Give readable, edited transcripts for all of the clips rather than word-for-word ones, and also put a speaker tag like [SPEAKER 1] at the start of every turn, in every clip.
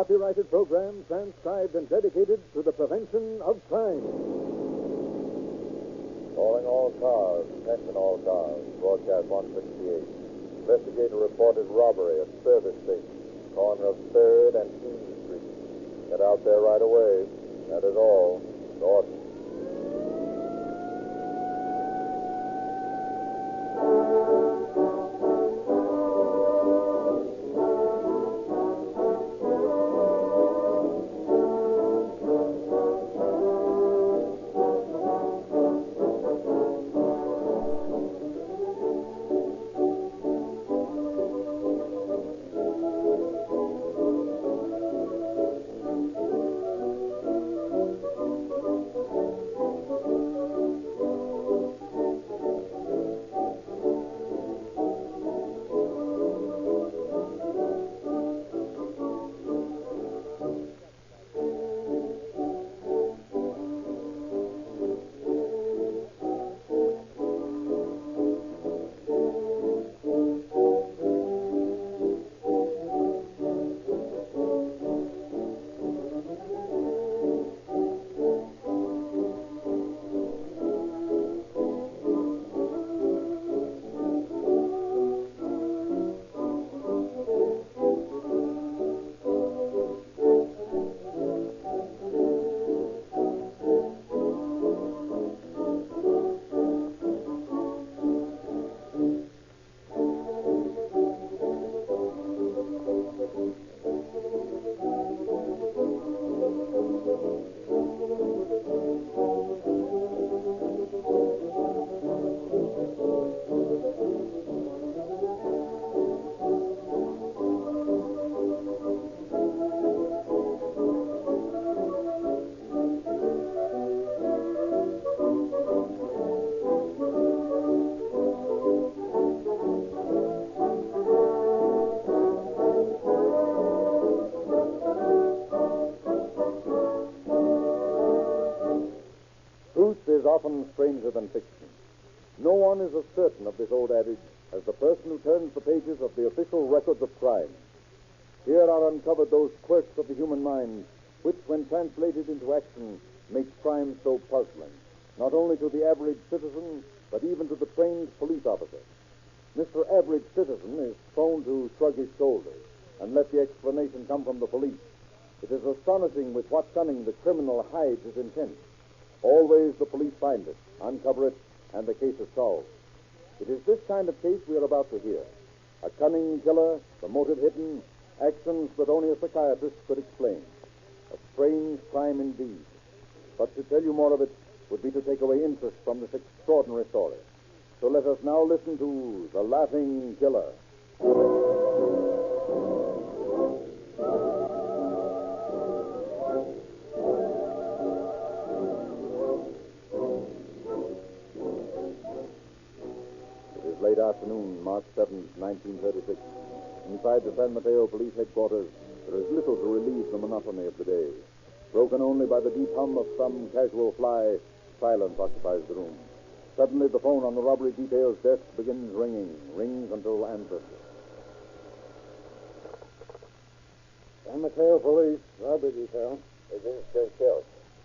[SPEAKER 1] copyrighted program transcribed and dedicated to the prevention of crime.
[SPEAKER 2] Calling all cars, attention all cars, broadcast 168. Investigator reported robbery at service station, corner of 3rd and King Street. Get out there right away. That is all. Gordon.
[SPEAKER 1] Often stranger than fiction. No one is as certain of this old adage as the person who turns the pages of the official records of crime. Here are uncovered those quirks of the human mind which, when translated into action, makes crime so puzzling, not only to the average citizen, but even to the trained police officer. Mr. Average Citizen is prone to shrug his shoulders and let the explanation come from the police. It is astonishing with what cunning the criminal hides his intent. Always the police find it, uncover it, and the case is solved. It is this kind of case we are about to hear. A cunning killer, the motive hidden, actions that only a psychiatrist could explain. A strange crime indeed. But to tell you more of it would be to take away interest from this extraordinary story. So let us now listen to The Laughing Killer. Late afternoon, March 7th, 1936. Inside the San Mateo Police Headquarters, there is little to relieve the monotony of the day. Broken only by the deep hum of some casual fly, silence occupies the room. Suddenly, the phone on the robbery detail's desk begins ringing, rings until answered. San Mateo Police, robbery detail.
[SPEAKER 2] Agent Jesse.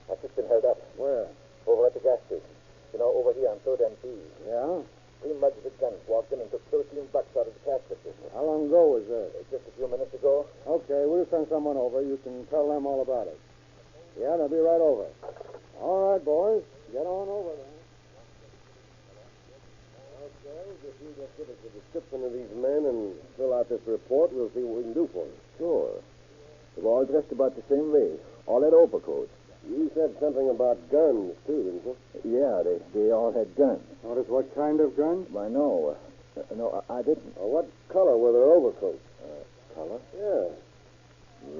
[SPEAKER 2] I've just been held up.
[SPEAKER 1] Where?
[SPEAKER 2] Over at the gas station. You know, over here on 3rd and P.
[SPEAKER 1] Yeah?
[SPEAKER 2] 3 mugs with guns walked in and took 13 bucks out of the cash register.
[SPEAKER 1] How long ago was that?
[SPEAKER 2] Just a few minutes ago.
[SPEAKER 1] Okay, we'll send someone over. You can tell them all about it. Yeah, they'll be right over. All right, boys. Get on over then.
[SPEAKER 3] Okay, if you just give us a description of these men and fill out this report, we'll see what we can do for you.
[SPEAKER 2] Sure. They're all dressed about the same way. All had overcoats.
[SPEAKER 3] You said something about guns, too, didn't you?
[SPEAKER 2] Yeah, they all had guns.
[SPEAKER 1] Notice what kind of gun?
[SPEAKER 2] Why, no. No, I didn't.
[SPEAKER 3] What color were their overcoats?
[SPEAKER 2] Color?
[SPEAKER 3] Yeah.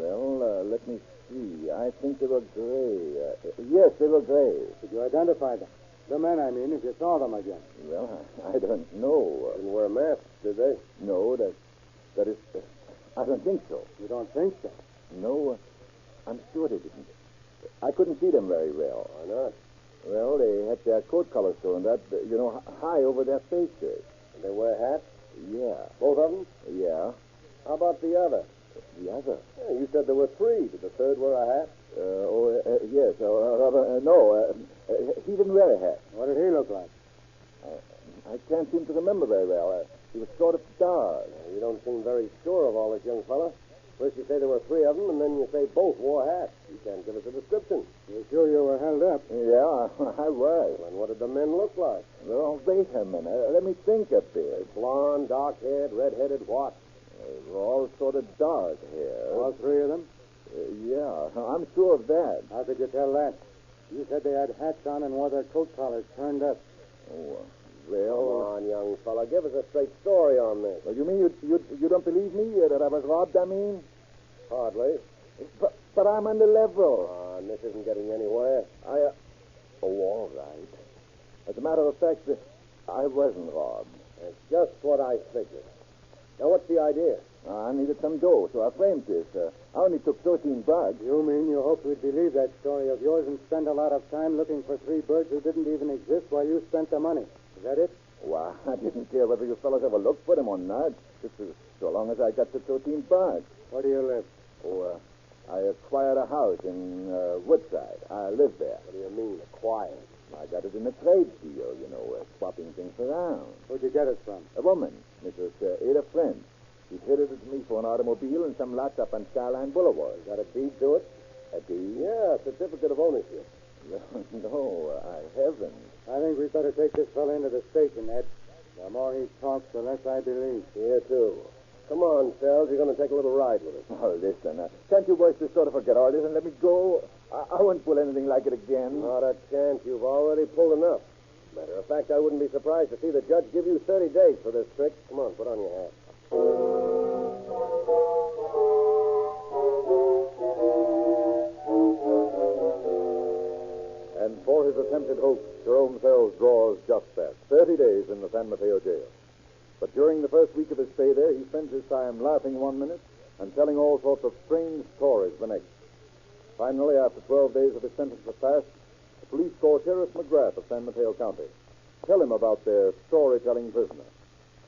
[SPEAKER 2] Well, let me see. I think they were gray. Yes, they were gray.
[SPEAKER 1] Did you identify them? The men, I mean, if you saw them again.
[SPEAKER 2] Well, I don't know.
[SPEAKER 3] Didn't wear masks, did they?
[SPEAKER 2] No, that is... I don't think so.
[SPEAKER 1] You don't think so?
[SPEAKER 2] No, I'm sure they didn't. I couldn't see them very well.
[SPEAKER 3] Why not?
[SPEAKER 2] Well, they had their coat collars showing that, high over their faces.
[SPEAKER 3] Did they wear hats?
[SPEAKER 2] Yeah.
[SPEAKER 3] Both of them?
[SPEAKER 2] Yeah.
[SPEAKER 3] How about the other?
[SPEAKER 1] the other?
[SPEAKER 3] Yeah, you said there were three. Did the third wear a hat?
[SPEAKER 1] Yes. No. He didn't wear a hat.
[SPEAKER 3] What did he look like?
[SPEAKER 1] I can't seem to remember very well. He was sort of dark.
[SPEAKER 3] You don't seem very sure of all this, young fella. First you say there were three of them, and then you say both wore hats. You can't give us a description. You're sure you were held up?
[SPEAKER 1] Yeah, I was.
[SPEAKER 3] And what did the men look like?
[SPEAKER 1] Well, wait a minute. Let me think a bit.
[SPEAKER 3] Blonde, dark-haired, red-headed, what?
[SPEAKER 1] They were all sort of dark hair.
[SPEAKER 3] All three of them?
[SPEAKER 1] Yeah, I'm sure of that.
[SPEAKER 3] How could you tell that? You said they had hats on and wore their coat collars turned up.
[SPEAKER 1] Oh,
[SPEAKER 3] Come on, young fella. Give us a straight story on this.
[SPEAKER 1] Well, you mean you don't believe me that I was robbed, I mean?
[SPEAKER 3] Hardly.
[SPEAKER 1] But I'm on the level.
[SPEAKER 3] And this isn't getting anywhere.
[SPEAKER 1] Oh, all right. As a matter of fact, I wasn't robbed.
[SPEAKER 3] That's just what I figured. Now, what's the idea?
[SPEAKER 1] I needed some dough, so I framed this. I only took 13 bucks.
[SPEAKER 3] You mean you hoped we'd believe that story of yours and spend a lot of time looking for three birds who didn't even exist while you spent the money? Is that it?
[SPEAKER 1] Well, I didn't care whether you fellas ever looked for them or not. Just so long as I got the 13 bucks.
[SPEAKER 3] Where do you live?
[SPEAKER 1] Oh, I acquired a house in Woodside. I live there.
[SPEAKER 3] What do you mean, acquired?
[SPEAKER 1] I got it in a trade deal, swapping things around.
[SPEAKER 3] Where'd you get it from?
[SPEAKER 1] A woman, Mrs. Ada Friend. She traded it to me for an automobile and some lots up on Skyline Boulevard.
[SPEAKER 3] Got a deed to it?
[SPEAKER 1] A deed?
[SPEAKER 3] Yeah, a certificate of ownership.
[SPEAKER 1] No, I haven't.
[SPEAKER 3] I think we'd better take this fellow into the station, Ed. The more he talks, the less I believe. Here, too. Come on, Sells. You're going to take a little ride with us.
[SPEAKER 1] Oh, listen, can't you boys just sort of forget all this and let me go? I won't pull anything like it again.
[SPEAKER 3] Not a chance. You've already pulled enough. Matter of fact, I wouldn't be surprised to see the judge give you 30 days for this trick. Come on, put on your hat.
[SPEAKER 2] And for his attempted hoax, Jerome Sells draws just that, 30 days in the San Mateo jail. But during the first week of his stay there, he spends his time laughing 1 minute and telling all sorts of strange stories the next. Finally, after 12 days of his sentence have passed, the police call Sheriff McGrath of San Mateo County. Tell him about their storytelling prisoner.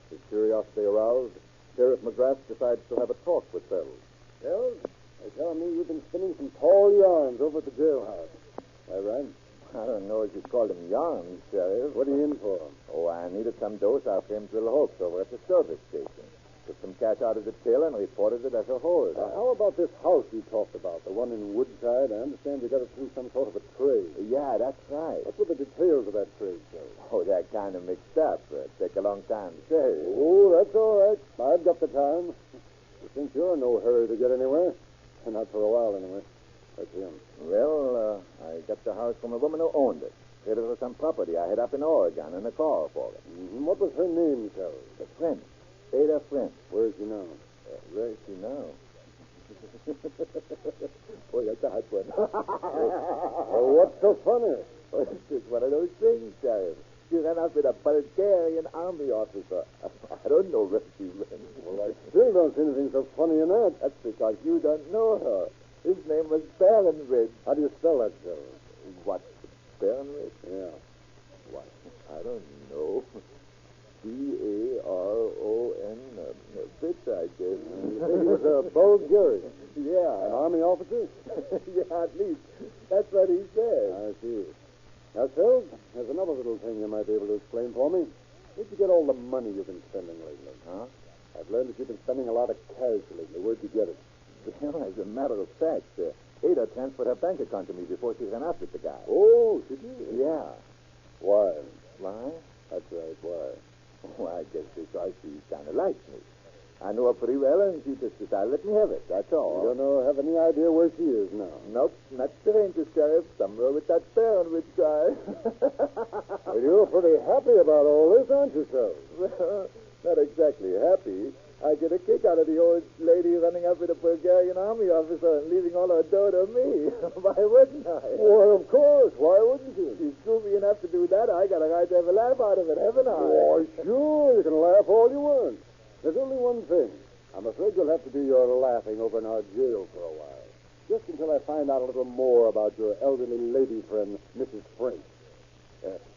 [SPEAKER 2] His curiosity aroused, Sheriff McGrath decides to have a talk with Sells.
[SPEAKER 3] Sells, they tell me you've been spinning some tall yarns over at the jailhouse. Is that right?
[SPEAKER 1] I don't know if you'd call them yarns, Sheriff.
[SPEAKER 3] What are you in for?
[SPEAKER 1] Oh, I needed some dough, so I framed little hoax over at the service station. Took some cash out of the till and reported it as a hold.
[SPEAKER 3] How about this house you talked about, the one in Woodside? I understand you got it through some sort of a trade.
[SPEAKER 1] Yeah, that's right.
[SPEAKER 3] What were the details of that trade, Joe?
[SPEAKER 1] Oh, they're kind of mixed up. Take a long time to say.
[SPEAKER 3] Oh, that's all right. I've got the time. You think you're in no hurry to get anywhere? Not for a while, anyway. That's him.
[SPEAKER 1] Well, I got the house from a woman who owned it. It was some property I had up in Oregon and a call for it.
[SPEAKER 3] Mm-hmm. What was her name, Joe?
[SPEAKER 1] A friend. Ada Friend.
[SPEAKER 3] Where is she now?
[SPEAKER 1] Where is she now? Boy, that's a hot one.
[SPEAKER 3] Well, what's so funny?
[SPEAKER 1] Oh, it's just one of those things, Sheriff. She ran up with a Bulgarian army officer. I don't know where she went.
[SPEAKER 3] Well, I still don't see anything so funny in that.
[SPEAKER 1] That's because you don't know her. His name was Baronridge.
[SPEAKER 3] How do you spell that, Joe?
[SPEAKER 1] What? Baronridge?
[SPEAKER 3] Yeah.
[SPEAKER 1] What? I don't know. Baron, bitch, I guess.
[SPEAKER 3] You say he was a Bulgarian?
[SPEAKER 1] Yeah.
[SPEAKER 3] An army officer?
[SPEAKER 1] Yeah, at least. That's what he said.
[SPEAKER 3] I see. Now, Phil, there's another little thing you might be able to explain for me. Where'd you get all the money you've been spending lately?
[SPEAKER 1] Huh?
[SPEAKER 3] I've learned that you've been spending a lot of cash lately. Where'd you get it?
[SPEAKER 1] Well, as a matter of fact, Ada transferred her bank account to me before she ran out with the guy.
[SPEAKER 3] Oh, did you?
[SPEAKER 1] Yeah.
[SPEAKER 3] Why?
[SPEAKER 1] Why?
[SPEAKER 3] That's right, why?
[SPEAKER 1] Oh, I guess because she kind of likes me. I know her pretty well, and she just decided let me have it. That's all.
[SPEAKER 3] You don't have any idea where she is now?
[SPEAKER 1] Nope, not stranger, Sheriff. Somewhere with that Baronridge guy.
[SPEAKER 3] Well, you're pretty happy about all this, aren't you, sir?
[SPEAKER 1] Well, not exactly happy. I get a kick out of the old lady running up with a Bulgarian army officer and leaving all her dough to me. Why wouldn't I?
[SPEAKER 3] Well, of course. Why wouldn't you?
[SPEAKER 1] She's goofy enough to do that. I got a right to have a laugh out of it, haven't I?
[SPEAKER 3] Why, sure. You can laugh all you want. There's only one thing. I'm afraid you'll have to do your laughing over in our jail for a while. Just until I find out a little more about your elderly lady friend, Mrs. Frank.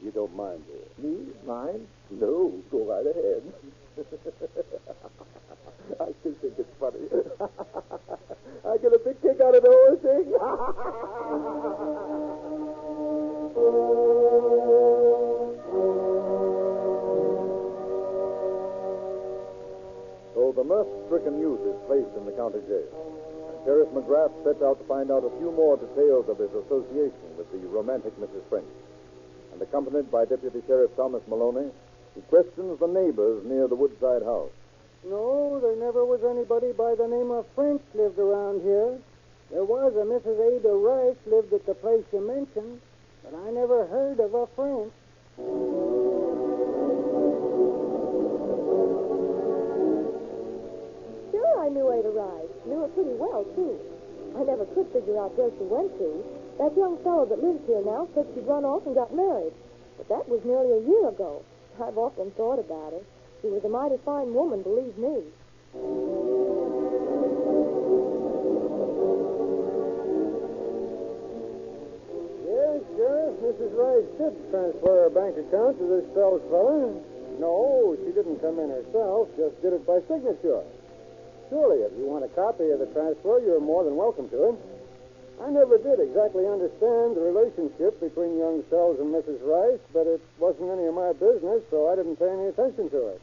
[SPEAKER 3] You don't mind, do you?
[SPEAKER 2] Me? Mine? No, go right ahead. I still think it's funny. I get a big kick out of the whole thing.
[SPEAKER 1] So the mirth-stricken youth is placed in the county jail. And Sheriff McGrath sets out to find out a few more details of his association with the romantic Mrs. French. And accompanied by Deputy Sheriff Thomas Maloney, he questions the neighbors near the Woodside house.
[SPEAKER 4] No, there never was anybody by the name of French lived around here. There was a Mrs. Ada Rice lived at the place you mentioned, but I never heard of a French.
[SPEAKER 5] Sure, I knew Ada Rice. Knew her pretty well, too. I never could figure out where she went to. That young fellow that lives here now said she'd run off and got married. But that was nearly a year ago. I've often thought about her. She was a mighty fine woman, believe me.
[SPEAKER 4] Yes, Sheriff, Mrs. Rice did transfer her bank account to this Fells fella. No, she didn't come in herself, just did it by signature. Surely, if you want a copy of the transfer, you're more than welcome to it. I never did exactly understand the relationship between young Sells and Mrs. Rice, but it wasn't any of my business, so I didn't pay any attention to it.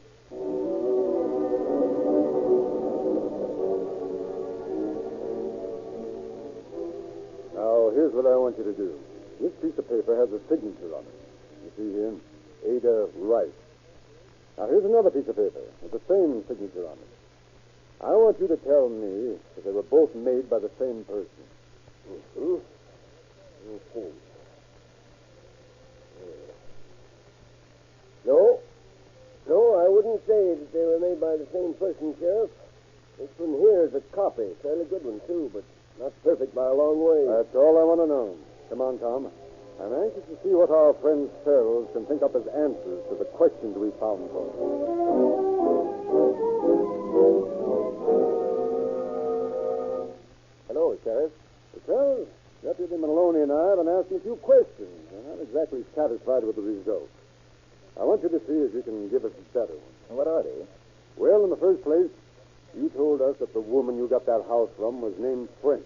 [SPEAKER 3] Now, here's what I want you to do. This piece of paper has a signature on it. You see here? Ada Rice. Now, here's another piece of paper with the same signature on it. I want you to tell me that they were both made by the same person. Mm-hmm. Okay. No, I wouldn't say that they were made by the same person, Sheriff. This one here is a copy. Fairly good one, too, but not perfect by a long way. That's all I want to know. Come on, Tom. I'm anxious to see what our friend Sells can think up as answers to the questions we found for him. Hello, Sheriff. Well, Deputy Maloney and I have been asking a few questions. We're not exactly satisfied with the result. I want you to see if you can give us a better one.
[SPEAKER 2] What are they?
[SPEAKER 3] Well, in the first place, you told us that the woman you got that house from was named French.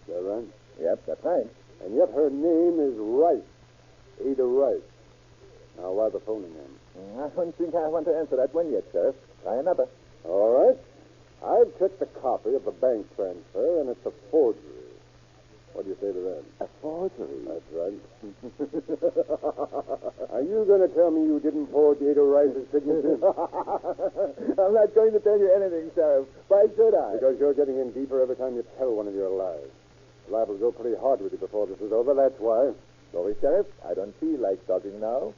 [SPEAKER 3] Is that right?
[SPEAKER 2] Yep, that's right.
[SPEAKER 3] And yet her name is Rice. Ada Rice. Now, why the phony name?
[SPEAKER 2] I don't think I want to answer that one yet, Sheriff. Try another.
[SPEAKER 3] All right. I've checked the copy of the bank transfer, and it's a forgery. What do you say to that?
[SPEAKER 2] A forgery?
[SPEAKER 3] That's right. Are you going to tell me you didn't forge Ada Rice's signature?
[SPEAKER 2] I'm not going to tell you anything, Sheriff. Why should I?
[SPEAKER 3] Because you're getting in deeper every time you tell one of your lies. The life will go pretty hard with you before this is over, that's why.
[SPEAKER 2] Sorry, Sheriff. I don't feel like talking now.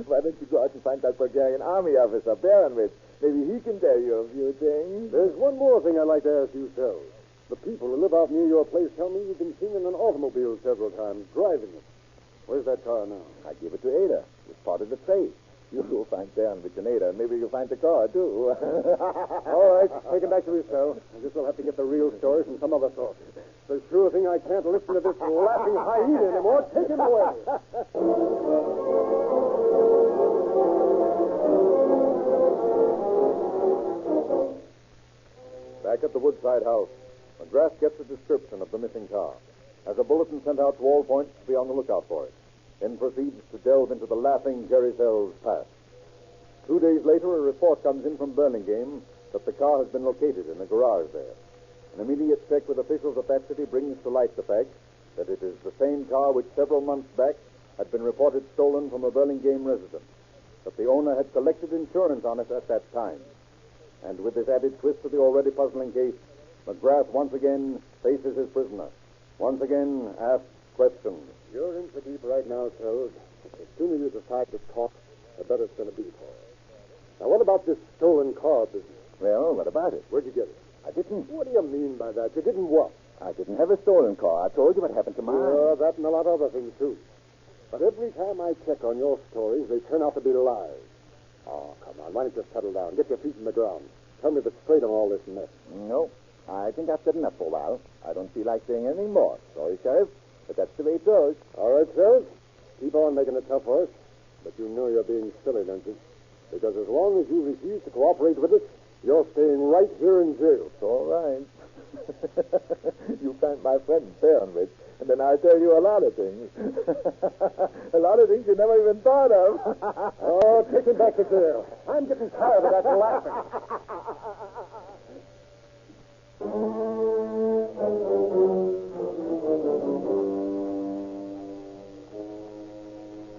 [SPEAKER 2] Why don't you go out and find that Bulgarian army officer, Baronwitz? Maybe he can tell you a few things.
[SPEAKER 3] There's one more thing I'd like to ask you, Sells. The people who live out near your place tell me you've been seen in an automobile several times, driving it. Where's that car now?
[SPEAKER 2] I give it to Ada. It's part of the trade. You'll find Baronwitz and Ada. Maybe you'll find the car, too.
[SPEAKER 3] All right, take it back to his cell. I guess we'll have to get the real story from some other source. The sure thing I can't listen to this laughing hyena anymore. Take him away.
[SPEAKER 1] Back at the Woodside house, McGrath gets a description of the missing car, has a bulletin sent out to all points to be on the lookout for it, then proceeds to delve into the laughing Jerry Sells' past. 2 days later, a report comes in from Burlingame that the car has been located in a garage there. An immediate check with officials of that city brings to light the fact that it is the same car which several months back had been reported stolen from a Burlingame residence, that the owner had collected insurance on it at that time. And with this added twist to the already puzzling case, McGrath once again faces his prisoner. Once again asks questions.
[SPEAKER 3] You're in for deep right now, Sells. The sooner you decide to talk, the better it's going to be for you. Now, what about this stolen car business?
[SPEAKER 2] Well, what about it?
[SPEAKER 3] Where'd you get it?
[SPEAKER 2] I didn't.
[SPEAKER 3] What do you mean by that? You didn't what?
[SPEAKER 2] I didn't have a stolen car. I told you what happened to mine.
[SPEAKER 3] Yeah, that and a lot of other things, too. But every time I check on your stories, they turn out to be lies. Oh, come on. Why don't you settle down? Get your feet in the ground. Tell me the straight on all this mess.
[SPEAKER 2] No. I think I've said enough for a while. I don't feel like saying anything more. Sorry, Sheriff, but that's the way it goes.
[SPEAKER 3] All right, Sells. Keep on making it tough for us. But you know you're being silly, don't you? Because as long as you refuse to cooperate with us, you're staying right here in jail.
[SPEAKER 2] All right. You find my friend Baronwich, and then I'll tell you a lot of things. A lot of things you never even thought of.
[SPEAKER 3] Oh, take him back to jail. I'm getting tired of that laughing.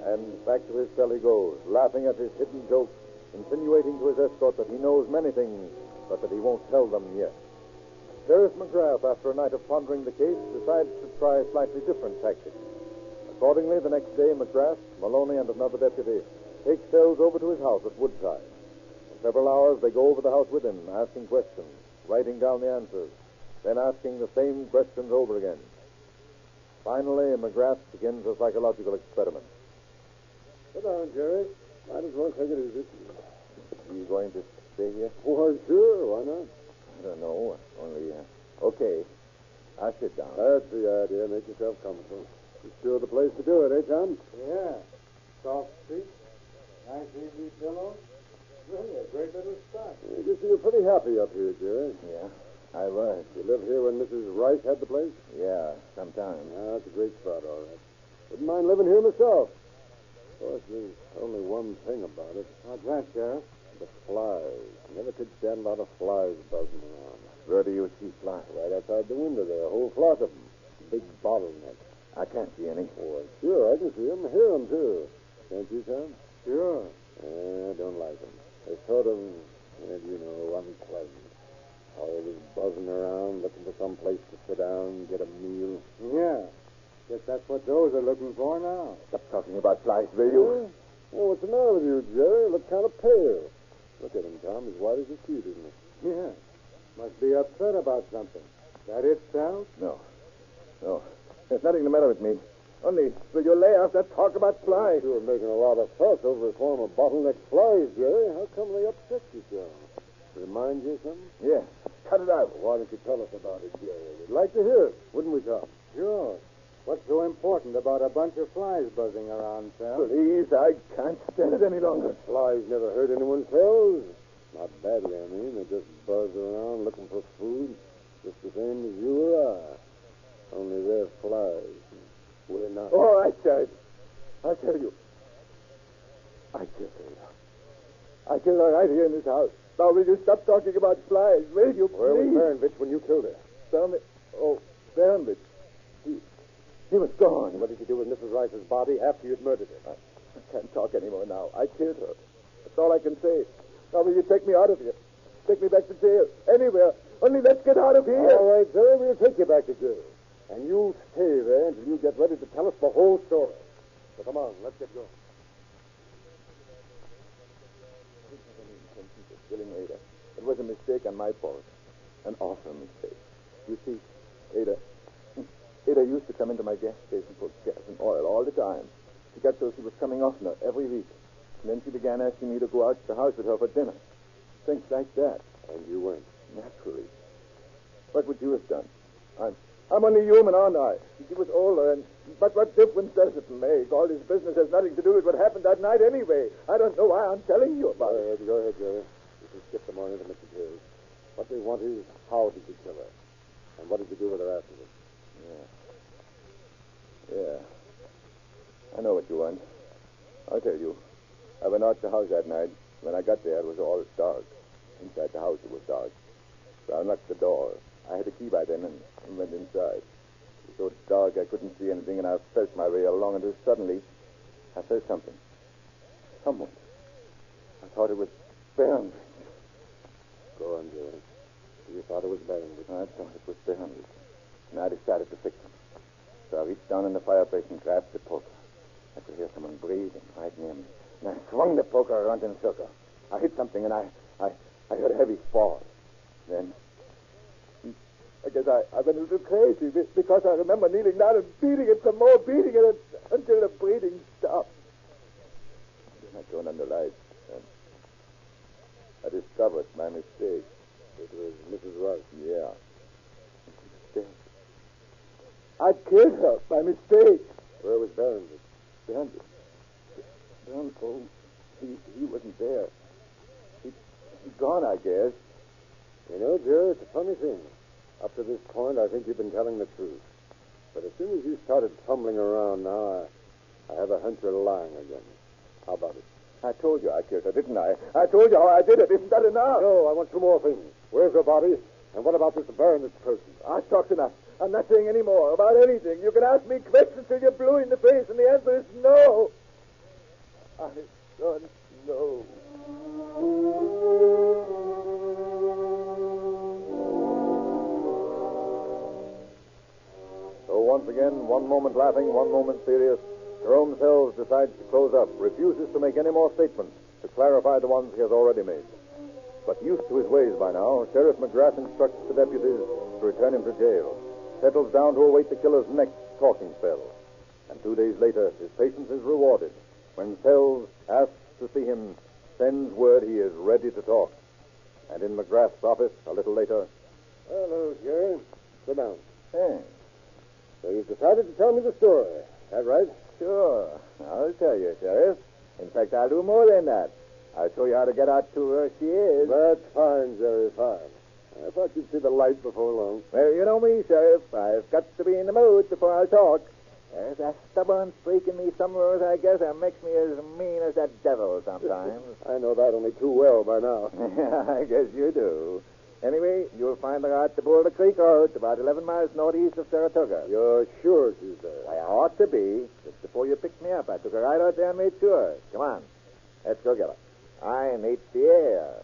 [SPEAKER 1] And back to his cell he goes, laughing at his hidden jokes, insinuating to his escort that he knows many things, but that he won't tell them yet. Sheriff McGrath, after a night of pondering the case, decides to try slightly different tactics. Accordingly, the next day, McGrath, Maloney, and another deputy take Sells over to his house at Woodside. For several hours, they go over the house with him, asking questions, writing down the answers, then asking the same questions over again. Finally, McGrath begins a psychological experiment.
[SPEAKER 3] Sit down, Jerry. Might as well take it easy.
[SPEAKER 1] You going to stay here?
[SPEAKER 3] Why, sure. Why not?
[SPEAKER 1] I don't know. Only, okay. I'll sit down.
[SPEAKER 3] That's the idea. Make yourself comfortable. It's sure the place to do it, eh, Tom?
[SPEAKER 4] Yeah. Soft seat. Nice easy pillow. Really a great little spot.
[SPEAKER 3] I guess you were pretty happy up here, Jerry.
[SPEAKER 1] Yeah, I was.
[SPEAKER 3] You lived here when Mrs. Rice had the place?
[SPEAKER 1] Yeah, sometime.
[SPEAKER 3] That's a great spot, all right. Wouldn't mind living here myself. Of course, there's only one thing about it.
[SPEAKER 4] What's that, Sheriff?
[SPEAKER 3] The flies. Never could stand a lot of flies buzzing around.
[SPEAKER 1] Where do you see flies?
[SPEAKER 3] Right outside the window there, a whole flock of them. Big bottleneck.
[SPEAKER 1] I can't see any.
[SPEAKER 3] Oh, sure, I can see them. Hear them, too. Can't you, Tom?
[SPEAKER 4] Sure.
[SPEAKER 3] I don't like them. They're sort of, unpleasant. Always buzzing around, looking for some place to sit down, get a meal.
[SPEAKER 4] Yeah. Guess that's what those are looking for now.
[SPEAKER 1] Stop talking about flies, will you?
[SPEAKER 3] Oh, what's the matter with you, Jerry? You look kind of pale. Look at him, Tom. He's white as a sheet, isn't he?
[SPEAKER 4] Yeah. Must be upset about something. That it, Sal?
[SPEAKER 1] No. There's nothing the matter with me. Only, will you lay off that talk about flies?
[SPEAKER 3] You were making a lot of fuss over a form of bottleneck flies, Jerry. How come they upset you so? Remind you of something?
[SPEAKER 1] Yes. Cut it out.
[SPEAKER 3] Why don't you tell us about it, Jerry? We'd like to hear it, wouldn't we, Tom?
[SPEAKER 4] Sure. What's so important about a bunch of flies buzzing around, Sal?
[SPEAKER 1] Please, I can't stand it any longer.
[SPEAKER 3] Flies never hurt anyone's cells. Not badly, I mean. They just buzz around looking for food, just the same as you or I. Only they're flies. We're not.
[SPEAKER 1] All right, Sheriff. I'll tell you. I killed her. I killed her right here in this house. Now, will you stop talking about flies? Will you, please?
[SPEAKER 3] Where was Baronwich when you killed her?
[SPEAKER 1] Baronwich. He was gone.
[SPEAKER 3] What did you do with Mrs. Rice's body after you'd murdered her?
[SPEAKER 1] I can't talk anymore now. I killed her. That's all I can say. Now, will you take me out of here? Take me back to jail. Anywhere. Only let's get out of here.
[SPEAKER 3] All right, Jerry. We'll take you back to jail. And you'll stay there until you get ready to tell us the whole story. So come on, let's get going.
[SPEAKER 1] I didn't have any intention of killing Ada. It was a mistake on my part. An awful mistake. You see, Ada used to come into my gas station for gas and oil all the time. She got so she was coming oftener every week. And then she began asking me to go out to the house with her for dinner. Things like that.
[SPEAKER 3] And you went.
[SPEAKER 1] Naturally. What would you have done? I'm only human, aren't I? She was older, but what difference does it make? All this business has nothing to do with what happened that night anyway. I don't know why I'm telling you about it.
[SPEAKER 3] Go ahead, Jerry. You can skip the morning to Mr. Jerry. What they want is, how did you kill her? And what did you do with her afterwards?
[SPEAKER 1] Yeah. I know what you want. I'll tell you. I went out to the house that night. When I got there, it was all dark. Inside the house, it was dark. So I unlocked the door. I had a key by then and went inside. It was so dark I couldn't see anything, and I felt my way along until suddenly I felt something. Someone. I thought it was Baronwich.
[SPEAKER 3] Go on, Jerry. You thought it was Baronwich.
[SPEAKER 1] I thought it was Baronwich. And I decided to fix him. So I reached down in the fireplace and grabbed the poker. I could hear someone breathing right near me. And I swung the poker around in a circle. I hit something, and I heard a heavy fall. Then I guess I went a little crazy because I remember kneeling down and beating it some more, until the breathing stopped. Then I turned on the lights, and I discovered my mistake.
[SPEAKER 3] It was Mrs. Rice.
[SPEAKER 1] Yeah. She's dead. I killed her by mistake.
[SPEAKER 3] Where was Baronwich?
[SPEAKER 1] Baronwich.
[SPEAKER 2] I guess.
[SPEAKER 3] You know, Joe, it's a funny thing. Up to this point, I think you've been telling the truth. But as soon as you started fumbling around now, I have a hunch you're lying again. How about it?
[SPEAKER 2] I told you I killed her, didn't I? I told you how I did it. Isn't that enough?
[SPEAKER 3] No, I want two more things. Where's her body? And what about this baronet's person?
[SPEAKER 2] I've talked enough. I'm not saying any more about anything. You can ask me questions till you're blue in the face, and the answer is no. I don't know.
[SPEAKER 1] So once again, one moment laughing, one moment serious, Jerome Sells decides to close up, refuses to make any more statements to clarify the ones he has already made. But used to his ways by now, Sheriff McGrath instructs the deputies to return him to jail, settles down to await the killer's next talking spell. And 2 days later, his patience is rewarded when Sells asks to see him, sends word he is ready to talk. And in McGrath's office, a little later...
[SPEAKER 3] Hello, Jerry. Sit down.
[SPEAKER 2] Thanks.
[SPEAKER 3] So you've decided to tell me the story. That right?
[SPEAKER 2] Sure. I'll tell you, Sheriff. In fact, I'll do more than that. I'll show you how to get out to where she is.
[SPEAKER 3] That's fine, Jerry, fine. I thought you'd see the light before long.
[SPEAKER 2] Well, you know me, Sheriff. I've got to be in the mood before I'll talk. There's a stubborn streak in me somewhere, I guess, that makes me as mean as that devil sometimes.
[SPEAKER 3] I know that only too well by now.
[SPEAKER 2] I guess you do. Anyway, you'll find her out the Boulder Creek Road, about 11 miles northeast of Saratoga.
[SPEAKER 3] You're sure she's there?
[SPEAKER 2] I ought to be. Just before you picked me up, I took her right out there and made sure. Come on. Let's go get her. I need the air.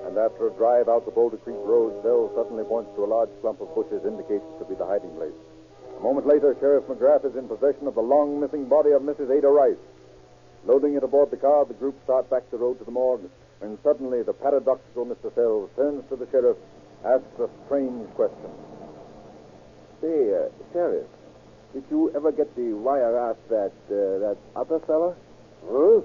[SPEAKER 1] And after a drive out the Boulder Creek Road, Sells suddenly points to a large clump of bushes indicates to be the hiding place. A moment later, Sheriff McGrath is in possession of the long-missing body of Mrs. Ada Rice. Loading it aboard the car, the group start back the road to the morgue, when suddenly the paradoxical Mr. Sells turns to the sheriff, asks a strange question.
[SPEAKER 2] Say, Sheriff, did you ever get the wire out that other fella?
[SPEAKER 3] Huh?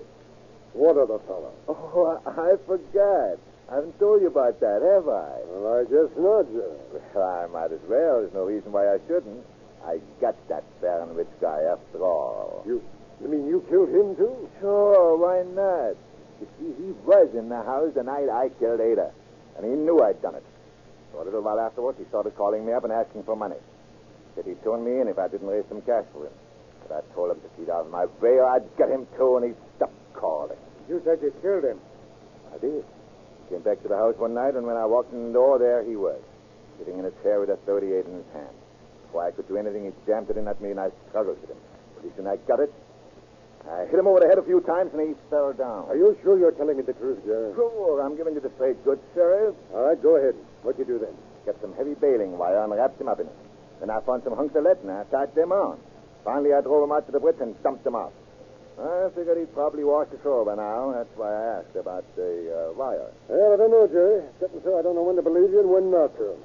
[SPEAKER 3] What other fellow?
[SPEAKER 2] Oh, I forgot. I haven't told you about that, have I?
[SPEAKER 3] Well, I guess not, Jerry.
[SPEAKER 2] Well, I might as well. There's no reason why I shouldn't. I got that Baronwich guy after all.
[SPEAKER 3] You mean you killed him, too?
[SPEAKER 2] Sure, why not? You see, he was in the house the night I killed Ada, and he knew I'd done it. So a little while afterwards, he started calling me up and asking for money. Said he'd turn me in if I didn't raise some cash for him. But I told him to keep out of my way or I'd get him, too, and he stopped calling.
[SPEAKER 3] You said you killed him.
[SPEAKER 2] I did. Came back to the house one night, and when I walked in the door, there he was, sitting in a chair with a .38 in his hand. Before I could do anything, he jammed it in at me, and I struggled with him. Pretty soon I got it. I hit him over the head a few times, and he fell down.
[SPEAKER 3] Are you sure you're telling me the truth, Jerry?
[SPEAKER 2] Sure, I'm giving you the straight goods, Sheriff.
[SPEAKER 3] All right, go ahead. What'd you do then?
[SPEAKER 2] Got some heavy baling wire and wrapped him up in it. Then I found some hunks of lead, and I tied them on. Finally, I drove him out to the bridge and dumped him out. I figured he'd probably washed ashore by now. That's why I asked about the wire.
[SPEAKER 3] Well, I don't know, Jerry. Except so I don't know when to believe you and when not to.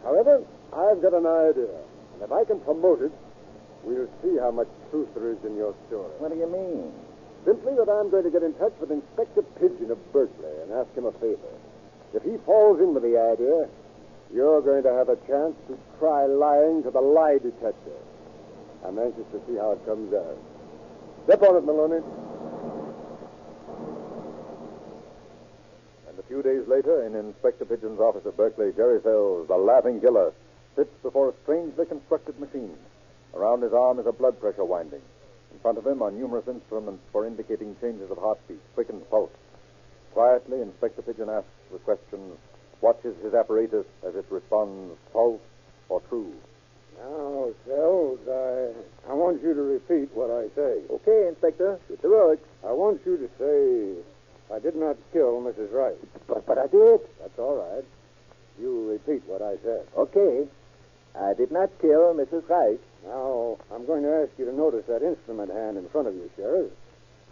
[SPEAKER 3] However, I've got an idea. And if I can promote it, we'll see how much truth there is in your story.
[SPEAKER 2] What do you mean?
[SPEAKER 3] Simply that I'm going to get in touch with Inspector Pigeon of Berkeley and ask him a favor. If he falls in with the idea, you're going to have a chance to try lying to the lie detector. I'm anxious to see how it comes out. Step on it, Maloney.
[SPEAKER 1] And a few days later, in Inspector Pigeon's office at Berkeley, Jerry Sells, the laughing killer, sits before a strangely constructed machine. Around his arm is a blood pressure winding. In front of him are numerous instruments for indicating changes of heartbeat, quickened pulse. Quietly, Inspector Pigeon asks the question, watches his apparatus as it responds false or true.
[SPEAKER 4] Now, Sells, I want you to repeat what I say.
[SPEAKER 2] Okay, Inspector. Shoot the works.
[SPEAKER 4] I want you to say, I did not kill Mrs. Rice.
[SPEAKER 2] But I did.
[SPEAKER 4] That's all right. You repeat what I said.
[SPEAKER 2] Okay. I did not kill Mrs. Rice.
[SPEAKER 4] Now, I'm going to ask you to notice that instrument hand in front of you, Sheriff.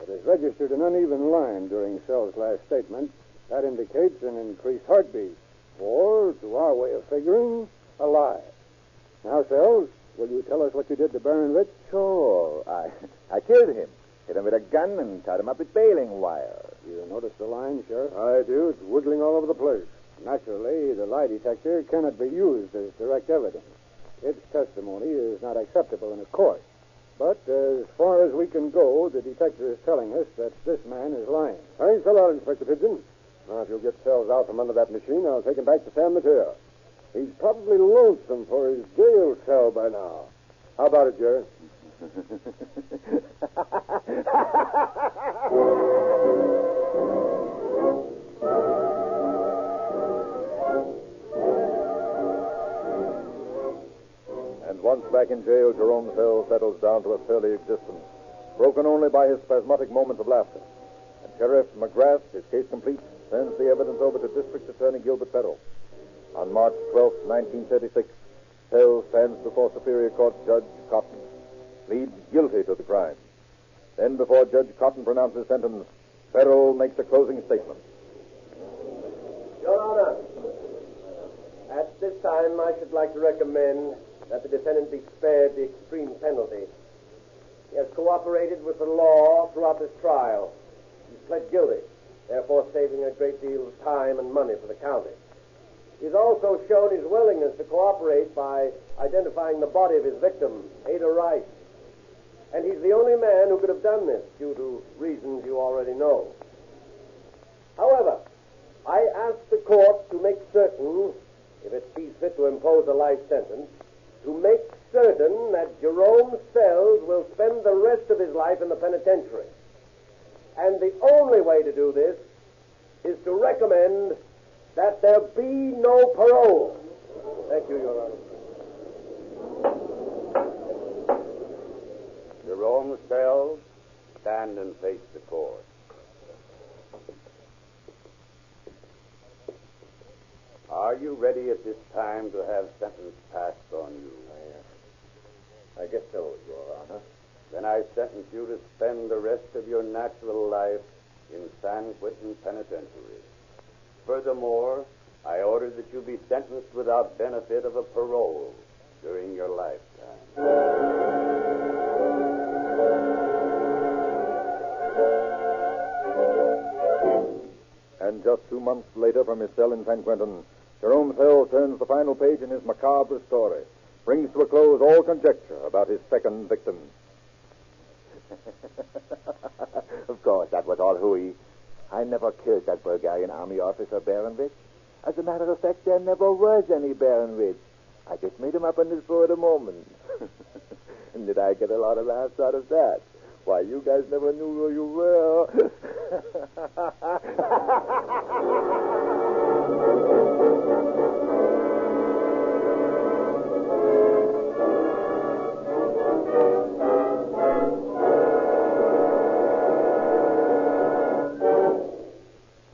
[SPEAKER 4] It has registered an uneven line during Sells' last statement. That indicates an increased heartbeat. Or, to our way of figuring, a lie. Now, Sells, will you tell us what you did to Baron Rich?
[SPEAKER 2] Sure. I killed him. Hit him with a gun and tied him up with baling wire.
[SPEAKER 4] You notice the line, Sheriff?
[SPEAKER 3] I do. It's wiggling all over the place.
[SPEAKER 4] Naturally, the lie detector cannot be used as direct evidence. Its testimony is not acceptable in a court. But as far as we can go, the detective is telling us that this man is lying.
[SPEAKER 3] Thanks a lot, Inspector Pigeon. Now, if you'll get Sells out from under that machine, I'll take him back to San Mateo. He's probably lonesome for his jail cell by now. How about it, Jerry?
[SPEAKER 1] And once back in jail, Jerome Sells settles down to a surly existence, broken only by his spasmodic moments of laughter. And Sheriff McGrath, his case complete, sends the evidence over to District Attorney Gilbert Farrell. On March 12, 1936, Sells stands before Superior Court Judge Cotton, pleads guilty to the crime. Then, before Judge Cotton pronounces sentence, Farrell makes a closing statement.
[SPEAKER 6] Your Honor, at this time, I should like to recommend that the defendant be spared the extreme penalty. He has cooperated with the law throughout this trial. He's pled guilty, therefore saving a great deal of time and money for the county. He's also shown his willingness to cooperate by identifying the body of his victim, Ada Rice. And he's the only man who could have done this due to reasons you already know. However, I ask the court to make certain, if it sees fit to impose a life sentence, to make certain that Jerome Sells will spend the rest of his life in the penitentiary. And the only way to do this is to recommend that there be no parole. Thank you, Your Honor.
[SPEAKER 7] Jerome Sells, stand and face the court. Are you ready at this time to have sentence passed on you?
[SPEAKER 6] I guess so, Your Honor.
[SPEAKER 7] Then I sentence you to spend the rest of your natural life in San Quentin Penitentiary. Furthermore, I order that you be sentenced without benefit of a parole during your lifetime.
[SPEAKER 1] And just 2 months later, from his cell in San Quentin, Jerome Sells turns the final page in his macabre story, brings to a close all conjecture about his second victim.
[SPEAKER 8] Of course, that was all hooey. I never killed that Bulgarian army officer, Baronwitz. As a matter of fact, there never was any Baronwitz. I just made him up on the spur of the moment. And did I get a lot of laughs out of that? Why, you guys never knew who you were.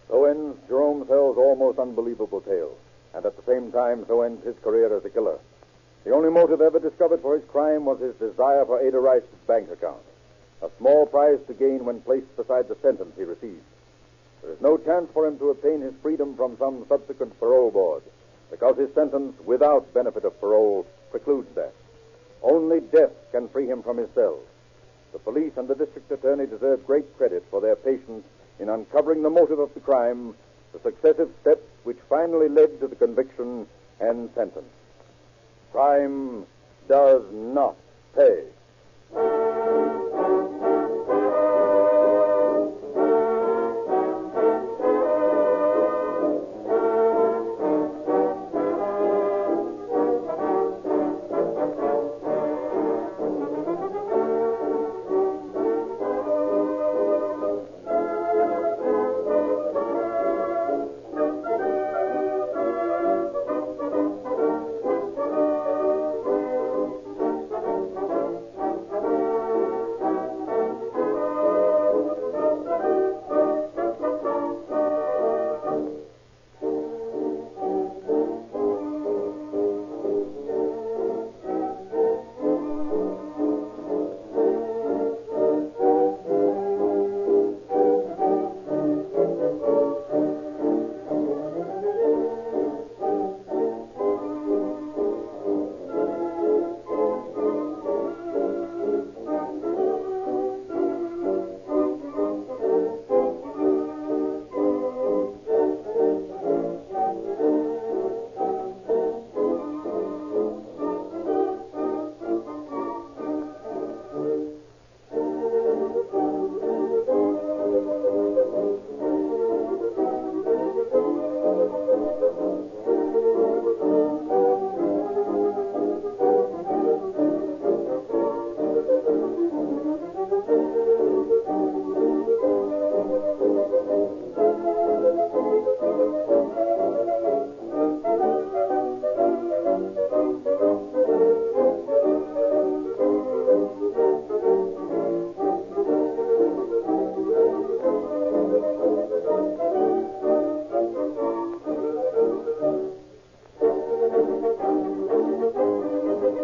[SPEAKER 1] So ends Jerome Sells' almost unbelievable tale. And at the same time, so ends his career as a killer. The only motive ever discovered for his crime was his desire for Ada Rice's bank account. A small prize to gain when placed beside the sentence he received. There is no chance for him to obtain his freedom from some subsequent parole board, because his sentence, without benefit of parole, precludes that. Only death can free him from his cell. The police and the district attorney deserve great credit for their patience in uncovering the motive of the crime, the successive steps which finally led to the conviction and sentence. Crime does not pay.